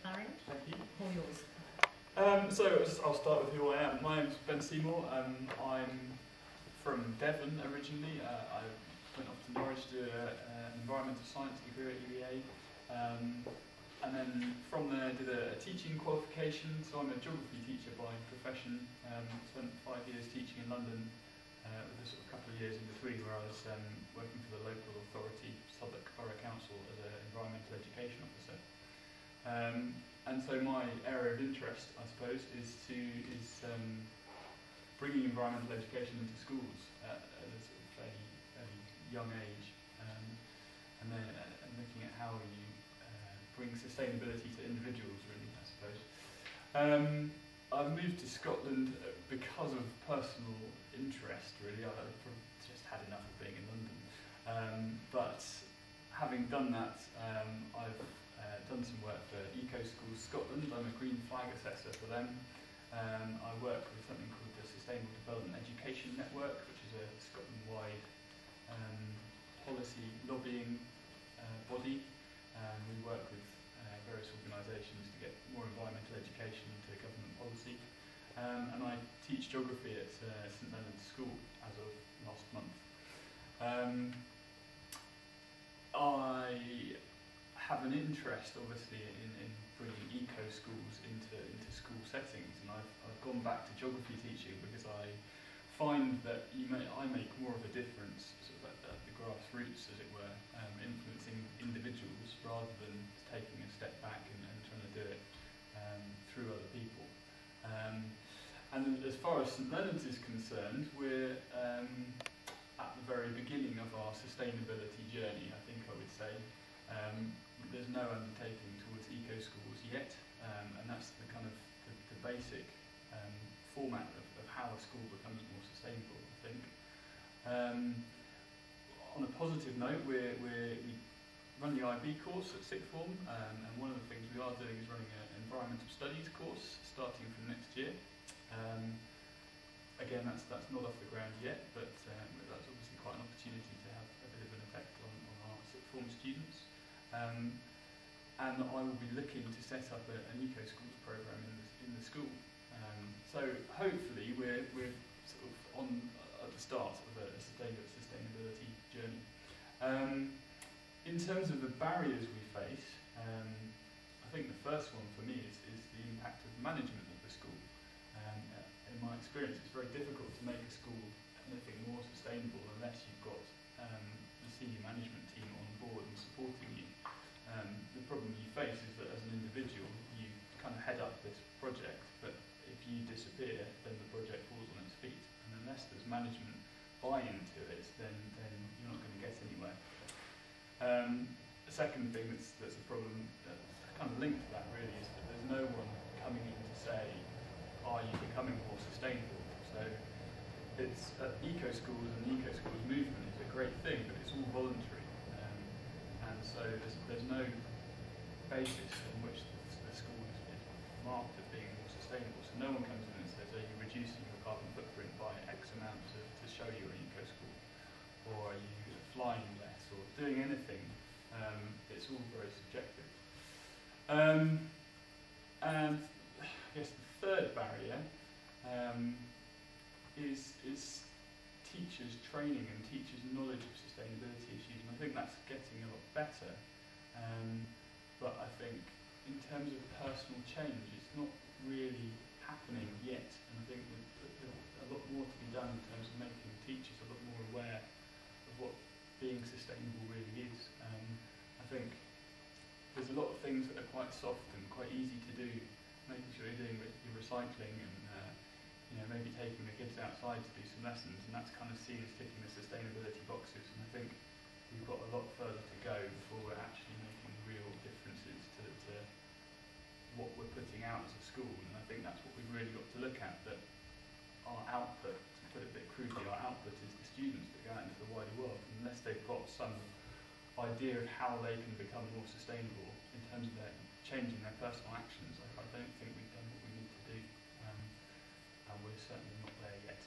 Clarion. Thank you. All yours. I'll start with who I am. My name's Ben Seymour. I'm from Devon originally. I went off to Norwich to do an environmental science degree at UEA, and then from there did a teaching qualification. So I'm a geography teacher by profession. Spent 5 years teaching in London, with a sort of couple of years in between where I was working for the local authority, Southwark Borough Council, as an environmental education officer. And so my area of interest, I suppose, is bringing environmental education into schools at a sort of fairly young age, and looking at how you bring sustainability to individuals, really, I suppose. I've moved to Scotland because of personal interest, really. I've just had enough of being in London. But having done that, I've done some work for Eco Schools Scotland. I'm a green flag assessor for them. I work with something called the Sustainable Development Education Network, which is a Scotland-wide policy lobbying body. We work with various organisations to get more environmental education into government policy. And I teach geography at St Leonard's School as of last month. I have an interest, obviously, in bringing eco schools into school settings, and I've gone back to geography teaching because I find that I make more of a difference, sort of at the grassroots, as it were, influencing individuals rather than taking a step back and trying to do it through other people. And as far as St Leonard's is concerned, we're at the very beginning of our sustainability journey, I think I would say. There's no undertaking towards eco schools yet, and that's the kind of the basic format of how a school becomes more sustainable, I think. On a positive note, we run the IB course at sixth form, and one of the things we are doing is running an environmental studies course starting from next year. Again, that's not off the ground yet, but that's obviously quite an opportunity to have a bit of an effect on our sixth form students. And I will be looking to set up an eco schools programme in the school. So hopefully we're sort of at the start of a sustainability journey. In terms of the barriers we face, I think the first one for me is the impact of management of the school. In my experience, it's very difficult to make a school anything more sustainable unless you've got the senior management team on board and supporting you. The problem you face is that as an individual, you kind of head up this project, but if you disappear, then the project falls on its feet. And unless there's management buy-in to it, then you're not going to get anywhere. The second thing that's a problem, kind of linked to that really, is that there's no one coming in to say, are you becoming more sustainable? So it's eco schools, and the eco schools movement is a great thing, but it's all voluntary. And so there's no basis on which the school is marked as being more sustainable. So no one comes in and says, are you reducing your carbon footprint by X amount to show you're an eco school? Or are you flying less, or doing anything? It's all very subjective. And I guess the third barrier is teachers' training and teachers' knowledge of sustainability issues, and I think that's getting a lot better. But I think in terms of personal change, it's not really happening yet, and I think there's a lot more to be done in terms of making teachers a lot more aware of what being sustainable really is. I think there's a lot of things that are quite soft and quite easy to do, making sure you're doing your recycling and maybe taking the kids outside to do some lessons, and that's kind of seen as ticking the sustainability boxes, and I think we've got a lot further to go before we're actually making real differences to what we're putting out as a school. And I think that's what we've really got to look at, that our output, to put it a bit crudely, our output is the students that go out into the wider world. And unless they've got some idea of how they can become more sustainable in terms of their changing their personal actions, I don't think we've done what we need to do, and we're certainly not there yet.